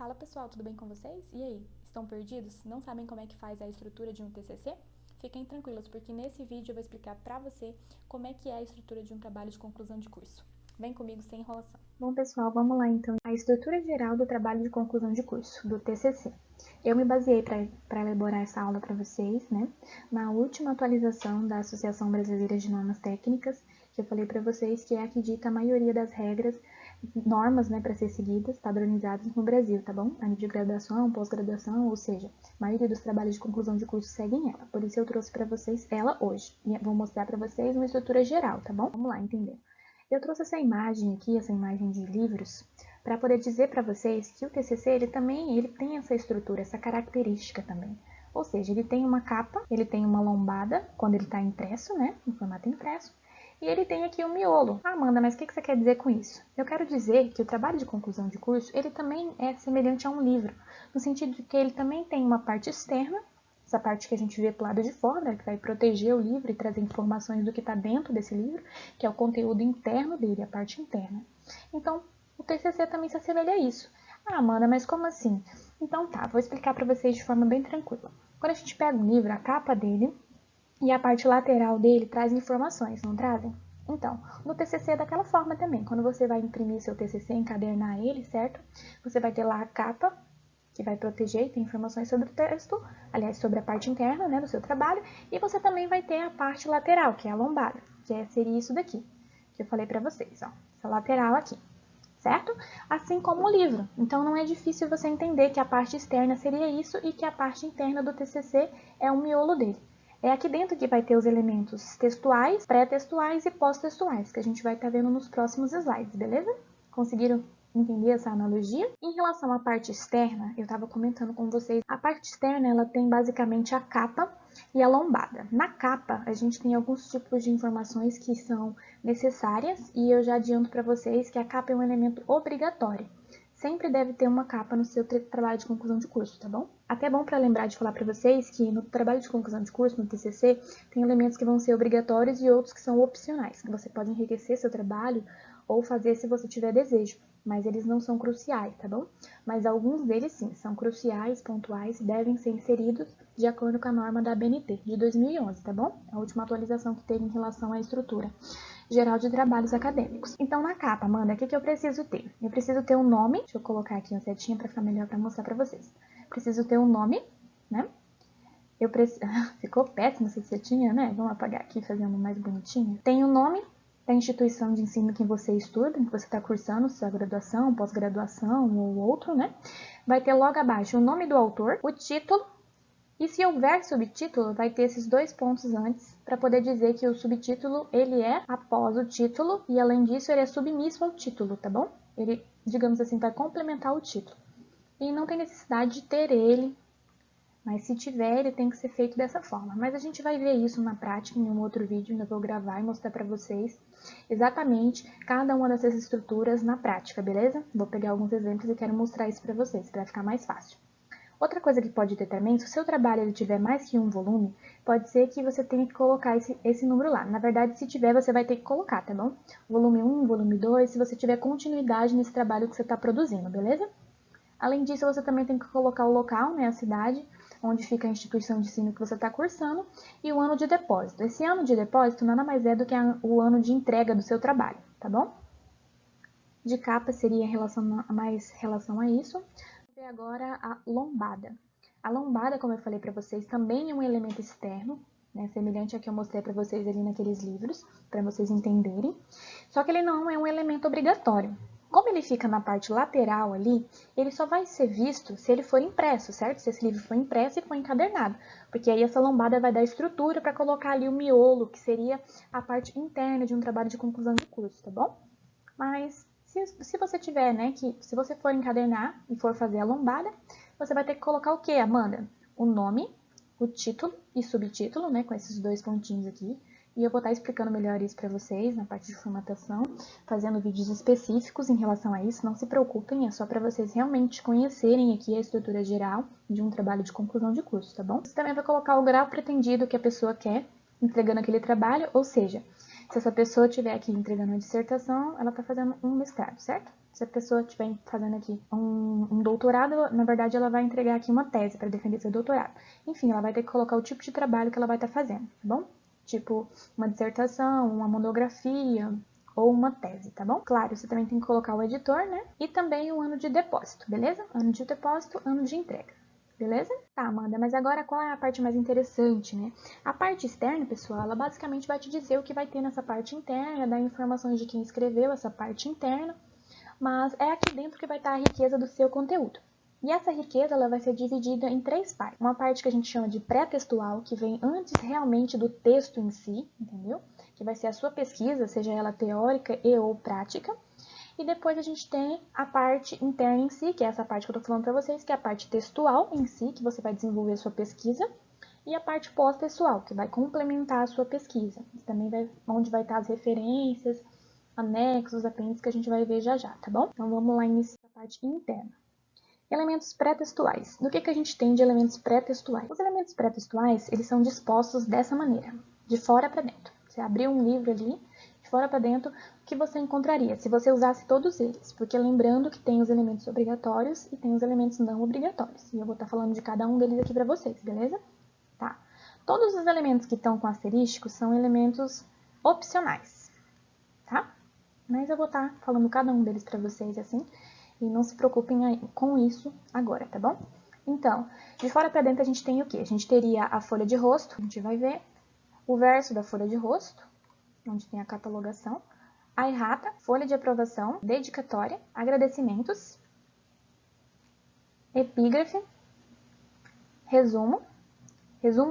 Fala pessoal, tudo bem com vocês? E aí, estão perdidos? Não sabem como é que faz a estrutura de um TCC? Fiquem tranquilos, porque nesse vídeo eu vou explicar pra você como é que é a estrutura de um trabalho de conclusão de curso. Vem comigo sem enrolação. Bom pessoal, vamos lá então. A estrutura geral do trabalho de conclusão de curso, do TCC. Eu me baseei para elaborar essa aula para vocês, né, na última atualização da Associação Brasileira de Normas Técnicas, que eu falei para vocês que é a que dita a maioria das regras, normas, né, para ser seguidas, padronizadas no Brasil, tá bom? A nível de graduação, pós-graduação, ou seja, a maioria dos trabalhos de conclusão de curso seguem ela. Por isso eu trouxe para vocês ela hoje. E vou mostrar para vocês uma estrutura geral, tá bom? Vamos lá entender. Eu trouxe essa imagem aqui, essa imagem de livros, para poder dizer para vocês que o TCC ele tem essa estrutura, essa característica também. Ou seja, ele tem uma capa, ele tem uma lombada, quando ele está impresso, né, no formato impresso, e ele tem aqui um miolo. Ah, Amanda, mas o que você quer dizer com isso? Eu quero dizer que o trabalho de conclusão de curso, ele também é semelhante a um livro, no sentido de que ele também tem uma parte externa, essa parte que a gente vê pro lado de fora, que vai proteger o livro e trazer informações do que está dentro desse livro, que é o conteúdo interno dele, a parte interna. Então, o TCC também se assemelha a isso. Ah, Amanda, mas como assim? Então tá, vou explicar para vocês de forma bem tranquila. Quando a gente pega um livro, a capa dele e a parte lateral dele traz informações, não trazem? Então, no TCC é daquela forma também. Quando você vai imprimir seu TCC, encadernar ele, certo? Você vai ter lá a capa, que vai proteger e tem informações sobre o texto, aliás, sobre a parte interna, né, do seu trabalho, e você também vai ter a parte lateral, que é a lombada, seria isso daqui, que eu falei para vocês, ó, essa lateral aqui, certo? Assim como o livro. Então, não é difícil você entender que a parte externa seria isso e que a parte interna do TCC é o miolo dele. É aqui dentro que vai ter os elementos textuais, pré-textuais e pós-textuais, que a gente vai estar vendo nos próximos slides, beleza? Conseguiram entender essa analogia? Em relação à parte externa, eu estava comentando com vocês, a parte externa ela tem basicamente a capa e a lombada. Na capa, a gente tem alguns tipos de informações que são necessárias e eu já adianto para vocês que a capa é um elemento obrigatório. Sempre deve ter uma capa no seu trabalho de conclusão de curso, tá bom? Até é bom para lembrar de falar para vocês que no trabalho de conclusão de curso, no TCC, tem elementos que vão ser obrigatórios e outros que são opcionais, que você pode enriquecer seu trabalho ou fazer se você tiver desejo, mas eles não são cruciais, tá bom? Mas alguns deles sim, são cruciais, pontuais e devem ser inseridos de acordo com a norma da ABNT de 2011, tá bom? A última atualização que teve em relação à estrutura geral de trabalhos acadêmicos. Então, na capa, Amanda, o que eu preciso ter? Eu preciso ter um nome, deixa eu colocar aqui uma setinha para ficar melhor para mostrar para vocês. Preciso ter um nome, né? Ficou péssimo essa setinha, né? Vamos apagar aqui, fazendo mais bonitinha. Tem o nome da instituição de ensino que você estuda, que você está cursando, sua graduação, pós-graduação ou outro, né? Vai ter logo abaixo o nome do autor, o título, e se houver subtítulo, vai ter esses dois pontos antes para poder dizer que o subtítulo ele é após o título e além disso ele é submisso ao título, tá bom? Ele, digamos assim, vai complementar o título. E não tem necessidade de ter ele, mas se tiver, ele tem que ser feito dessa forma. Mas a gente vai ver isso na prática em um outro vídeo, ainda vou gravar e mostrar para vocês exatamente cada uma dessas estruturas na prática, beleza? Vou pegar alguns exemplos e quero mostrar isso para vocês, para ficar mais fácil. Outra coisa que pode ter também, se o seu trabalho ele tiver mais que um volume, pode ser que você tenha que colocar esse número lá. Na verdade, se tiver, você vai ter que colocar, tá bom? Volume 1, volume 2, se você tiver continuidade nesse trabalho que você está produzindo, beleza? Além disso, você também tem que colocar o local, né, a cidade, onde fica a instituição de ensino que você está cursando, e o ano de depósito. Esse ano de depósito nada mais é do que o ano de entrega do seu trabalho, tá bom? De capa seria mais relação a isso. Vamos ver agora a lombada. A lombada, como eu falei para vocês, também é um elemento externo, né, semelhante ao que eu mostrei para vocês ali naqueles livros, para vocês entenderem. Só que ele não é um elemento obrigatório. Como ele fica na parte lateral ali, ele só vai ser visto se ele for impresso, certo? Se esse livro for impresso e for encadernado. Porque aí essa lombada vai dar estrutura para colocar ali o miolo, que seria a parte interna de um trabalho de conclusão de curso, tá bom? Mas se você tiver, né, se você for encadernar e for fazer a lombada, você vai ter que colocar o que, Amanda? O nome, o título e subtítulo, né, com esses dois pontinhos aqui. E eu vou estar explicando melhor isso para vocês na parte de formatação, fazendo vídeos específicos em relação a isso. Não se preocupem, é só para vocês realmente conhecerem aqui a estrutura geral de um trabalho de conclusão de curso, tá bom? Você também vai colocar o grau pretendido que a pessoa quer entregando aquele trabalho, ou seja, se essa pessoa estiver aqui entregando uma dissertação, ela está fazendo um mestrado, certo? Se a pessoa estiver fazendo aqui um doutorado, na verdade ela vai entregar aqui uma tese para defender seu doutorado. Enfim, ela vai ter que colocar o tipo de trabalho que ela vai estar fazendo, tá bom? Tipo, uma dissertação, uma monografia ou uma tese, tá bom? Claro, você também tem que colocar o editor, né? E também o ano de depósito, beleza? Ano de depósito, ano de entrega. Beleza? Tá, Amanda, mas agora qual é a parte mais interessante, né? A parte externa, pessoal, ela basicamente vai te dizer o que vai ter nessa parte interna, dar informações de quem escreveu essa parte interna, mas é aqui dentro que vai estar a riqueza do seu conteúdo. E essa riqueza ela vai ser dividida em 3 partes. Uma parte que a gente chama de pré-textual, que vem antes realmente do texto em si, entendeu? Que vai ser a sua pesquisa, seja ela teórica e ou prática. E depois a gente tem a parte interna em si, que é essa parte que eu estou falando para vocês, que é a parte textual em si, que você vai desenvolver a sua pesquisa. E a parte pós-textual, que vai complementar a sua pesquisa. Também vai, onde vai estar as referências, anexos, apêndices que a gente vai ver já já, tá bom? Então vamos lá iniciar a parte interna. Elementos pré-textuais. Do que a gente tem de elementos pré-textuais? Os elementos pré-textuais, eles são dispostos dessa maneira, de fora para dentro. Você abriu um livro ali, de fora para dentro, o que você encontraria se você usasse todos eles? Porque lembrando que tem os elementos obrigatórios e tem os elementos não obrigatórios. E eu vou estar falando de cada um deles aqui para vocês, beleza? Tá. Todos os elementos que estão com asterisco são elementos opcionais, tá? Mas eu vou estar falando cada um deles para vocês assim, e não se preocupem com isso agora, tá bom? Então, de fora para dentro a gente tem o quê? A gente teria a folha de rosto, a gente vai ver, o verso da folha de rosto, onde tem a catalogação, a errata, folha de aprovação, dedicatória, agradecimentos, epígrafe, resumo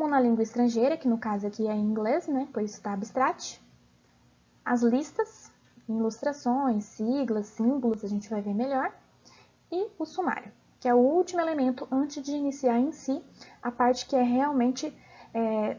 na língua estrangeira, que no caso aqui é em inglês, né, pois está abstract, as listas, ilustrações, siglas, símbolos, a gente vai ver melhor, e o sumário, que é o último elemento antes de iniciar em si a parte que é realmente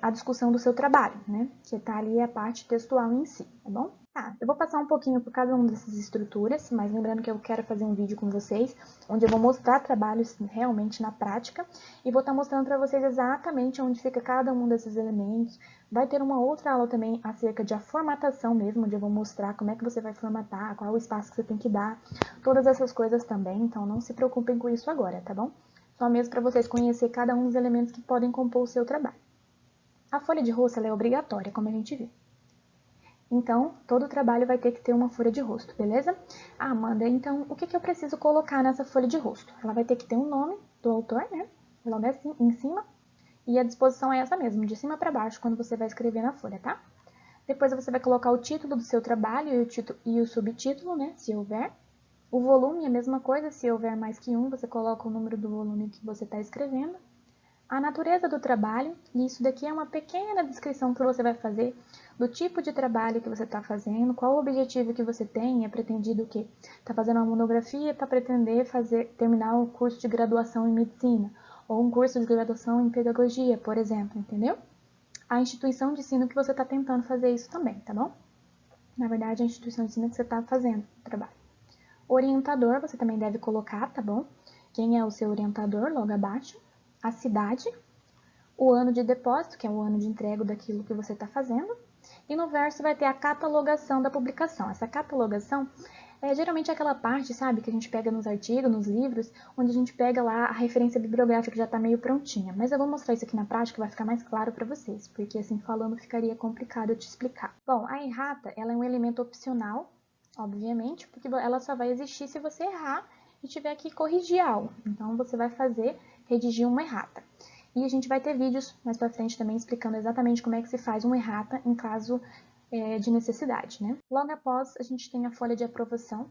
a discussão do seu trabalho, né? Que está ali a parte textual em si, tá bom? Tá, eu vou passar um pouquinho por cada uma dessas estruturas, mas lembrando que eu quero fazer um vídeo com vocês, onde eu vou mostrar trabalhos realmente na prática, e vou estar mostrando para vocês exatamente onde fica cada um desses elementos. Vai ter uma outra aula também acerca de a formatação mesmo, onde eu vou mostrar como é que você vai formatar, qual é o espaço que você tem que dar, todas essas coisas também, então não se preocupem com isso agora, tá bom? Só mesmo para vocês conhecerem cada um dos elementos que podem compor o seu trabalho. A folha de rosto ela é obrigatória, como a gente viu. Então, todo trabalho vai ter que ter uma folha de rosto, beleza? Ah, Amanda, então o que eu preciso colocar nessa folha de rosto? Ela vai ter que ter um nome do autor, né? Logo assim, em cima. E a disposição é essa mesmo, de cima para baixo, quando você vai escrever na folha, tá? Depois você vai colocar o título do seu trabalho e o subtítulo, né? Se houver. O volume é a mesma coisa, se houver mais que um, você coloca o número do volume que você está escrevendo. A natureza do trabalho, e isso daqui é uma pequena descrição que você vai fazer do tipo de trabalho que você está fazendo, qual o objetivo que você tem, é pretendido o quê? Está fazendo uma monografia para pretender terminar um curso de graduação em medicina, ou um curso de graduação em pedagogia, por exemplo, entendeu? A instituição de ensino que você está tentando fazer isso também, tá bom? Na verdade, a instituição de ensino que você está fazendo o trabalho. Orientador, você também deve colocar, tá bom? Quem é o seu orientador, logo abaixo. A cidade, o ano de depósito, que é o ano de entrega daquilo que você está fazendo, e no verso vai ter a catalogação da publicação. Essa catalogação é geralmente aquela parte, sabe, que a gente pega nos artigos, nos livros, onde a gente pega lá a referência bibliográfica que já está meio prontinha. Mas eu vou mostrar isso aqui na prática, vai ficar mais claro para vocês, porque assim falando ficaria complicado eu te explicar. Bom, a errata, ela é um elemento opcional, obviamente, porque ela só vai existir se você errar e tiver que corrigir algo. Então você vai redigir uma errata. E a gente vai ter vídeos mais pra frente também explicando exatamente como é que se faz uma errata em caso de necessidade, né? Logo após, a gente tem a folha de aprovação,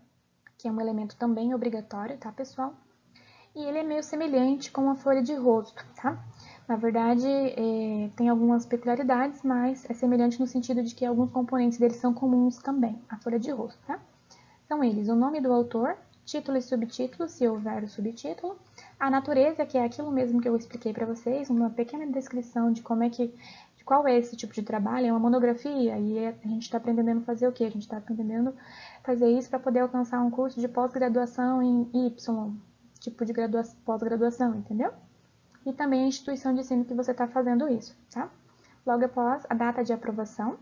que é um elemento também obrigatório, tá, pessoal? E ele é meio semelhante com a folha de rosto, tá? Na verdade, tem algumas peculiaridades, mas é semelhante no sentido de que alguns componentes deles são comuns também, a folha de rosto, tá? São eles o nome do autor, título e subtítulo, se houver o subtítulo, a natureza, que é aquilo mesmo que eu expliquei para vocês, uma pequena descrição de qual é esse tipo de trabalho, é uma monografia, e a gente está aprendendo a fazer o quê? A gente está aprendendo a fazer isso para poder alcançar um curso de pós-graduação em Y, tipo de pós-graduação, entendeu? E também a instituição de ensino que você está fazendo isso, tá? Logo após, a data de aprovação,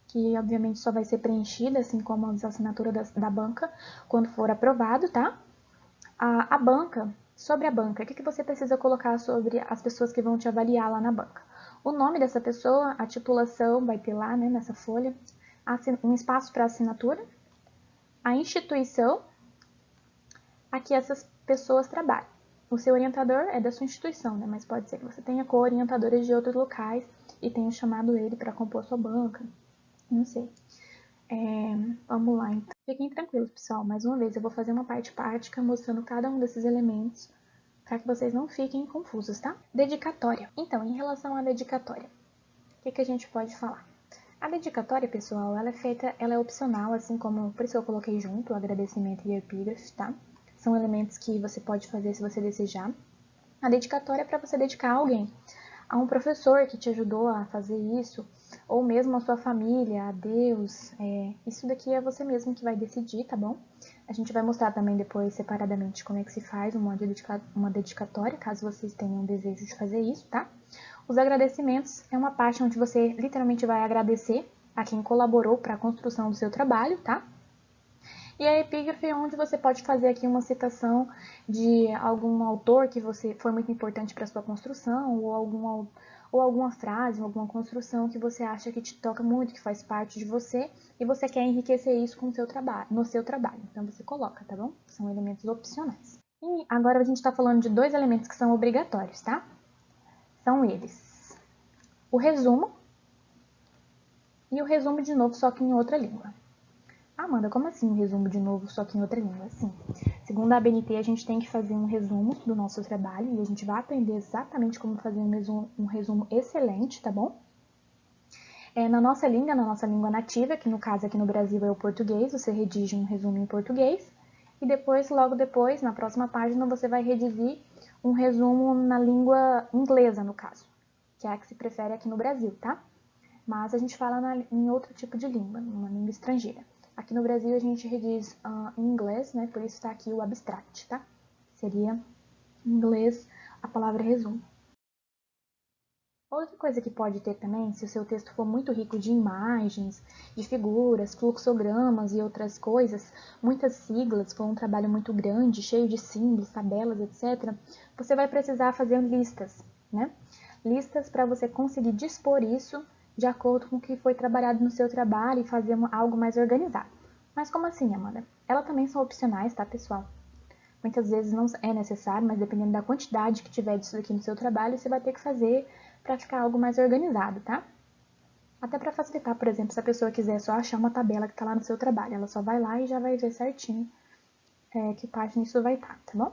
que obviamente só vai ser preenchida, assim como as assinaturas da banca, quando for aprovado, tá? A banca, sobre a banca, o que você precisa colocar sobre as pessoas que vão te avaliar lá na banca? O nome dessa pessoa, a titulação, vai ter lá, né, nessa folha, um espaço para assinatura, a instituição a que essas pessoas trabalham. O seu orientador é da sua instituição, né, mas pode ser que você tenha co-orientadores de outros locais e tenha chamado ele para compor sua banca, não sei. Vamos lá, então. Fiquem tranquilos, pessoal. Mais uma vez, eu vou fazer uma parte prática mostrando cada um desses elementos para que vocês não fiquem confusos, tá? Dedicatória. Então, em relação à dedicatória, o que a gente pode falar? A dedicatória, pessoal, ela é opcional, assim como, por isso eu coloquei junto o agradecimento e o epígrafe, tá? São elementos que você pode fazer se você desejar. A dedicatória é para você dedicar a alguém, a um professor que te ajudou a fazer isso, ou mesmo a sua família, a Deus. Isso daqui é você mesmo que vai decidir, tá bom? A gente vai mostrar também depois separadamente como é que se faz uma dedicatória, caso vocês tenham desejo de fazer isso, tá? Os agradecimentos é uma parte onde você literalmente vai agradecer a quem colaborou para a construção do seu trabalho, tá? E a epígrafe é onde você pode fazer aqui uma citação de algum autor que foi muito importante para a sua construção, ou alguma frase, alguma construção que você acha que te toca muito, que faz parte de você, e você quer enriquecer isso com o seu trabalho, no seu trabalho. Então você coloca, tá bom? São elementos opcionais. E agora a gente está falando de dois elementos que são obrigatórios, tá? São eles: o resumo e o resumo de novo, só que em outra língua. Amanda, como assim um resumo de novo, só que em outra língua? Sim. Segundo a ABNT, a gente tem que fazer um resumo do nosso trabalho e a gente vai aprender exatamente como fazer um resumo excelente, tá bom? Na nossa língua nativa, que no caso aqui no Brasil é o português, você redige um resumo em português e depois, logo depois, na próxima página, você vai redigir um resumo na língua inglesa, no caso, que é a que se prefere aqui no Brasil, tá? Mas a gente fala em outro tipo de língua, uma língua estrangeira. Aqui no Brasil a gente rediz em inglês, né? Por isso está aqui o abstract, tá? Seria em inglês a palavra resumo. Outra coisa que pode ter também, se o seu texto for muito rico de imagens, de figuras, fluxogramas e outras coisas, muitas siglas, for um trabalho muito grande, cheio de símbolos, tabelas, etc., você vai precisar fazer listas, né? Listas para você conseguir dispor isso de acordo com o que foi trabalhado no seu trabalho e fazer algo mais organizado. Mas como assim, Amanda? Elas também são opcionais, tá, pessoal? Muitas vezes não é necessário, mas dependendo da quantidade que tiver disso aqui no seu trabalho, você vai ter que fazer para ficar algo mais organizado, tá? Até para facilitar, por exemplo, se a pessoa quiser só achar uma tabela que está lá no seu trabalho, ela só vai lá e já vai ver certinho que página isso vai estar, tá bom?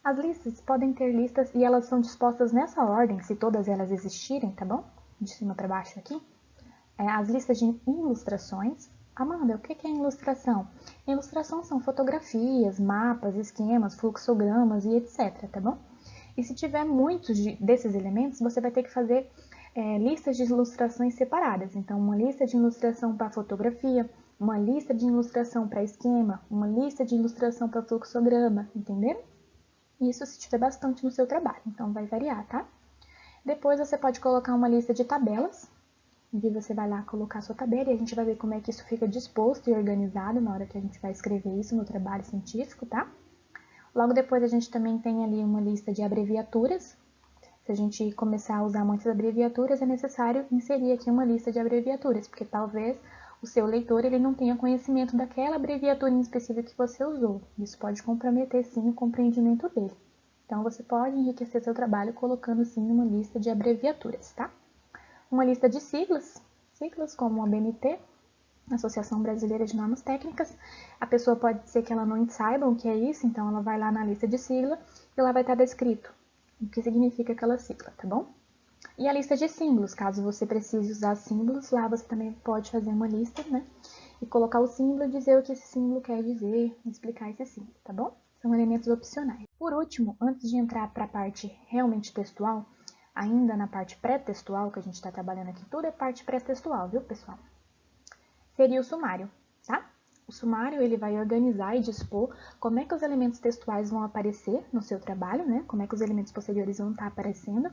As listas podem ter listas e elas são dispostas nessa ordem, se todas elas existirem, tá bom? De cima para baixo aqui. As listas de ilustrações. Amanda, o que é ilustração? Ilustração são fotografias, mapas, esquemas, fluxogramas e etc, tá bom? E se tiver muitos desses elementos, você vai ter que fazer listas de ilustrações separadas. Então, uma lista de ilustração para fotografia, uma lista de ilustração para esquema, uma lista de ilustração para fluxograma, entenderam? Isso se tiver bastante no seu trabalho, então vai variar, tá? Depois você pode colocar uma lista de tabelas, e você vai lá colocar a sua tabela e a gente vai ver como é que isso fica disposto e organizado na hora que a gente vai escrever isso no trabalho científico, tá? Logo depois a gente também tem ali uma lista de abreviaturas. Se a gente começar a usar muitas abreviaturas, é necessário inserir aqui uma lista de abreviaturas, porque talvez o seu leitor ele não tenha conhecimento daquela abreviatura em específico que você usou. Isso pode comprometer, sim, o compreendimento dele. Então, você pode enriquecer seu trabalho colocando, sim, uma lista de abreviaturas, tá? Uma lista de siglas como a ABNT, Associação Brasileira de Normas Técnicas. A pessoa pode ser que ela não saiba o que é isso, então ela vai lá na lista de sigla e lá vai estar descrito o que significa aquela sigla, tá bom? E a lista de símbolos, caso você precise usar símbolos, lá você também pode fazer uma lista, né? E colocar o símbolo e dizer o que esse símbolo quer dizer, explicar esse símbolo, tá bom? São elementos opcionais. Por último, antes de entrar para a parte realmente textual, ainda na parte pré-textual que a gente está trabalhando aqui, tudo é parte pré-textual, viu, pessoal? Seria o sumário, tá? O sumário ele vai organizar e dispor como é que os elementos textuais vão aparecer no seu trabalho, né? Como é que os elementos posteriores vão estar aparecendo.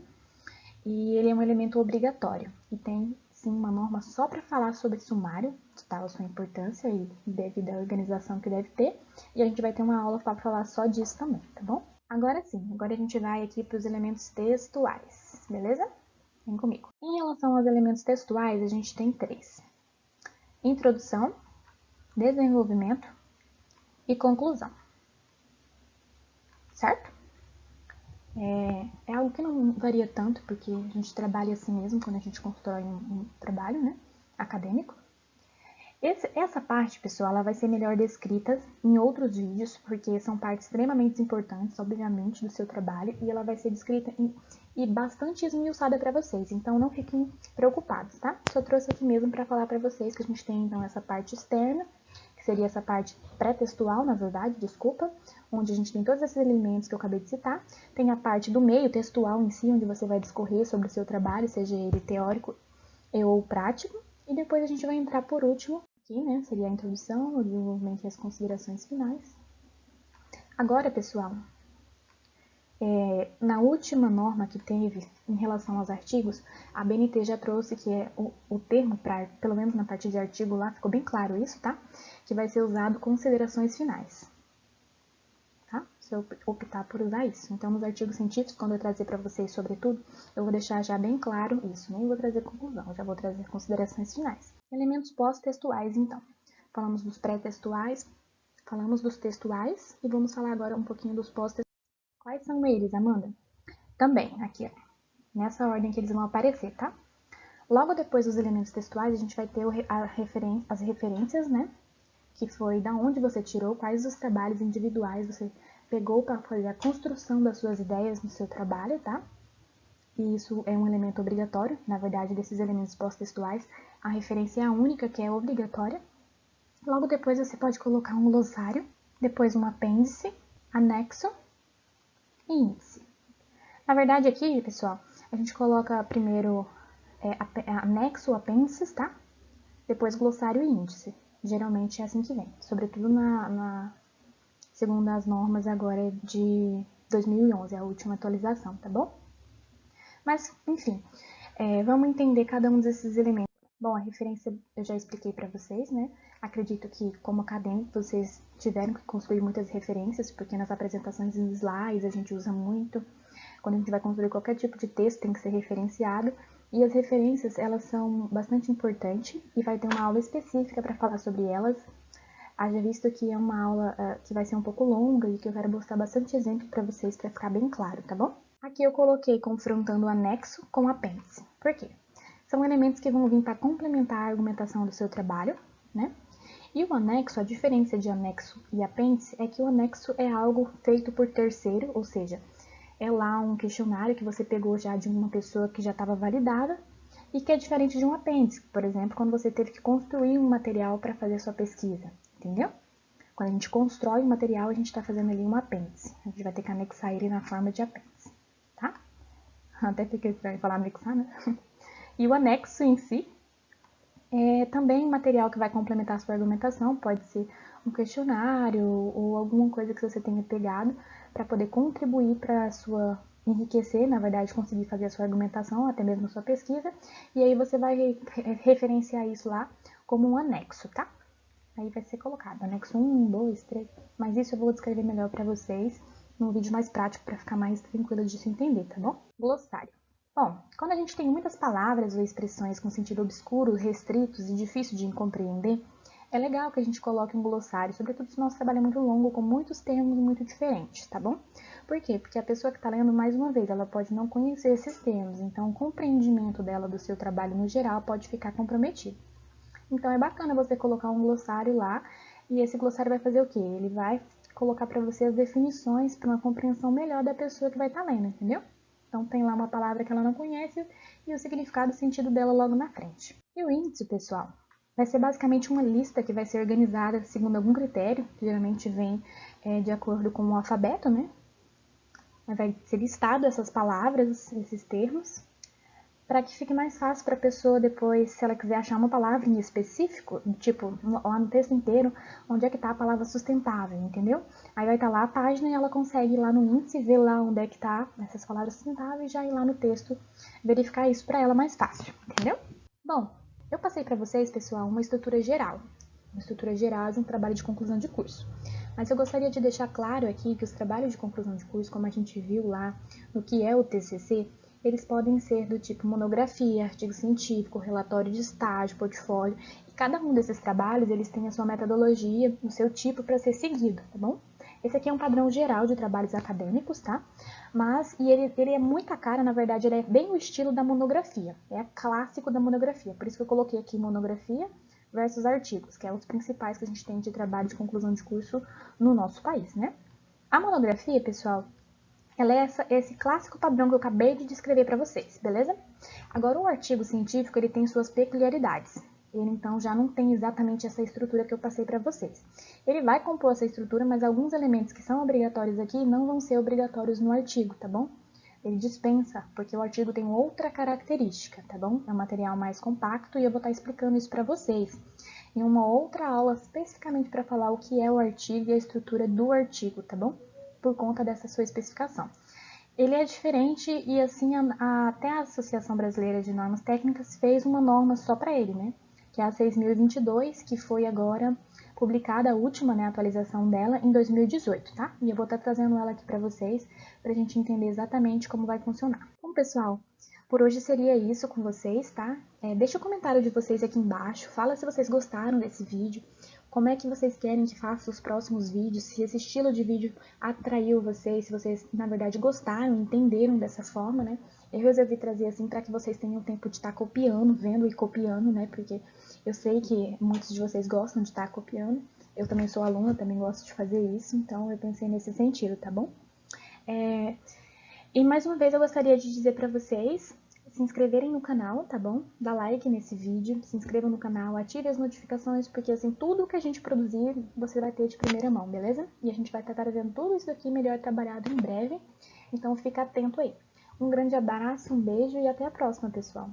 E ele é um elemento obrigatório e tem sim uma norma só para falar sobre sumário, tal a sua importância e devido à organização que deve ter. E a gente vai ter uma aula para falar só disso também, tá bom? Agora sim, agora a gente vai aqui para os elementos textuais, beleza? Vem comigo. Em relação aos elementos textuais, a gente tem 3. Introdução, desenvolvimento e conclusão. Certo? É algo que não varia tanto, porque a gente trabalha assim mesmo quando a gente constrói um trabalho, né, acadêmico. Essa parte, pessoal, ela vai ser melhor descrita em outros vídeos, porque são partes extremamente importantes, obviamente, do seu trabalho, e ela vai ser descrita e bastante esmiuçada para vocês, então não fiquem preocupados, tá? Só trouxe aqui mesmo para falar para vocês que a gente tem, então, essa parte externa, que seria essa parte pré-textual, na verdade, desculpa, onde a gente tem todos esses elementos que eu acabei de citar. Tem a parte do meio textual em si, onde você vai discorrer sobre o seu trabalho, seja ele teórico ou prático. E depois a gente vai entrar por último, aqui, né, seria a introdução, o desenvolvimento e as considerações finais. Agora, pessoal, na última norma que teve em relação aos artigos, a BNT já trouxe que é o termo, pelo menos na parte de artigo lá, ficou bem claro isso, tá? Que vai ser usado considerações finais. Tá? Se eu optar por usar isso. Então, nos artigos científicos, quando eu trazer para vocês sobre tudo, eu vou deixar já bem claro isso. Nem vou trazer conclusão, já vou trazer considerações finais. Elementos pós-textuais, então. Falamos dos pré-textuais, falamos dos textuais e vamos falar agora um pouquinho dos pós-textuais. Quais são eles, Amanda? Também, aqui, ó, nessa ordem que eles vão aparecer, tá? Logo depois dos elementos textuais, a gente vai ter as referências, né? Que foi da onde você tirou, quais os trabalhos individuais você pegou para fazer a construção das suas ideias no seu trabalho, tá? E isso é um elemento obrigatório, na verdade, desses elementos pós-textuais, a referência é a única que é obrigatória. Logo depois você pode colocar um glossário, depois um apêndice, anexo e índice. Na verdade aqui, pessoal, a gente coloca primeiro anexo, apêndices, tá? Depois glossário e índice. Geralmente é assim que vem, sobretudo segundo as normas agora de 2011, a última atualização, tá bom? Mas, enfim, vamos entender cada um desses elementos. Bom, a referência eu já expliquei para vocês, né? Acredito que, como acadêmico, vocês tiveram que construir muitas referências, porque nas apresentações em slides a gente usa muito. Quando a gente vai construir qualquer tipo de texto, tem que ser referenciado. E as referências, elas são bastante importantes e vai ter uma aula específica para falar sobre elas. Haja visto que é uma aula que vai ser um pouco longa e que eu quero mostrar bastante exemplo para vocês para ficar bem claro, tá bom? Aqui eu coloquei confrontando o anexo com o apêndice. Por quê? São elementos que vão vir para complementar a argumentação do seu trabalho, né? E o anexo, a diferença de anexo e apêndice é que o anexo é algo feito por terceiro, ou seja, é lá um questionário que você pegou já de uma pessoa que já estava validada e que é diferente de um apêndice, por exemplo, quando você teve que construir um material para fazer a sua pesquisa, entendeu? Quando a gente constrói um material, a gente está fazendo ali um apêndice. A gente vai ter que anexar ele na forma de apêndice, tá? Até fica estranho falar anexar, né? E o anexo em si é também um material que vai complementar a sua argumentação, pode ser um questionário ou alguma coisa que você tenha pegado para poder contribuir para a sua enriquecer, na verdade, conseguir fazer a sua argumentação, até mesmo a sua pesquisa, e aí você vai referenciar isso lá como um anexo, tá? Aí vai ser colocado anexo 1, 2, 3, mas isso eu vou descrever melhor para vocês num vídeo mais prático para ficar mais tranquilo de se entender, tá bom? Glossário. Bom, quando a gente tem muitas palavras ou expressões com sentido obscuro, restritos e difícil de compreender, é legal que a gente coloque um glossário, sobretudo se o nosso trabalho é muito longo, com muitos termos muito diferentes, tá bom? Por quê? Porque a pessoa que está lendo, mais uma vez, ela pode não conhecer esses termos, então o compreendimento dela do seu trabalho no geral pode ficar comprometido. Então é bacana você colocar um glossário lá, e esse glossário vai fazer o quê? Ele vai colocar para você as definições para uma compreensão melhor da pessoa que vai estar lendo, entendeu? Então tem lá uma palavra que ela não conhece e o significado e o sentido dela logo na frente. E o índice, pessoal, vai ser basicamente uma lista que vai ser organizada segundo algum critério, que geralmente vem de acordo com o alfabeto, né? Vai ser listado essas palavras, esses termos, para que fique mais fácil para a pessoa depois, se ela quiser achar uma palavra em específico, tipo, lá no texto inteiro, onde é que está a palavra sustentável, entendeu? Aí vai estar lá a página e ela consegue ir lá no índice, ver lá onde é que está essas palavras sustentáveis e já ir lá no texto verificar isso para ela mais fácil, entendeu? Bom, eu passei para vocês, pessoal, uma estrutura geral de um trabalho de conclusão de curso. Mas eu gostaria de deixar claro aqui que os trabalhos de conclusão de curso, como a gente viu lá no que é o TCC, eles podem ser do tipo monografia, artigo científico, relatório de estágio, portfólio, e cada um desses trabalhos, eles têm a sua metodologia, o seu tipo para ser seguido, tá bom? Esse aqui é um padrão geral de trabalhos acadêmicos, tá? Mas, ele é muita cara, na verdade, ele é bem o estilo da monografia, é clássico da monografia, por isso que eu coloquei aqui monografia versus artigos, que é os principais que a gente tem de trabalho de conclusão de curso no nosso país, né? A monografia, pessoal, ela é esse clássico padrão que eu acabei de descrever para vocês, beleza? Agora, o artigo científico, ele tem suas peculiaridades. Ele, então, já não tem exatamente essa estrutura que eu passei para vocês. Ele vai compor essa estrutura, mas alguns elementos que são obrigatórios aqui não vão ser obrigatórios no artigo, tá bom? Ele dispensa, porque o artigo tem outra característica, tá bom? É um material mais compacto e eu vou estar explicando isso para vocês em uma outra aula especificamente para falar o que é o artigo e a estrutura do artigo, tá bom? Por conta dessa sua especificação. Ele é diferente e assim até a Associação Brasileira de Normas Técnicas fez uma norma só para ele, né? Que é a 6.022, que foi agora publicada a última, né, atualização dela em 2018, tá? E eu vou estar trazendo ela aqui para vocês, para a gente entender exatamente como vai funcionar. Bom, pessoal, por hoje seria isso com vocês, tá? Deixa o comentário de vocês aqui embaixo, fala se vocês gostaram desse vídeo, como é que vocês querem que faça os próximos vídeos, se esse estilo de vídeo atraiu vocês, se vocês, na verdade, gostaram, entenderam dessa forma, né? Eu resolvi trazer assim para que vocês tenham tempo de estar copiando, vendo e copiando, né? Porque eu sei que muitos de vocês gostam de estar copiando. Eu também sou aluna, também gosto de fazer isso, então eu pensei nesse sentido, tá bom? E mais uma vez eu gostaria de dizer para vocês se inscreverem no canal, tá bom? Dá like nesse vídeo, se inscrevam no canal, ative as notificações, porque assim, tudo que a gente produzir, você vai ter de primeira mão, beleza? E a gente vai estar trazendo tudo isso aqui melhor trabalhado em breve, então fica atento aí. Um grande abraço, um beijo e até a próxima, pessoal!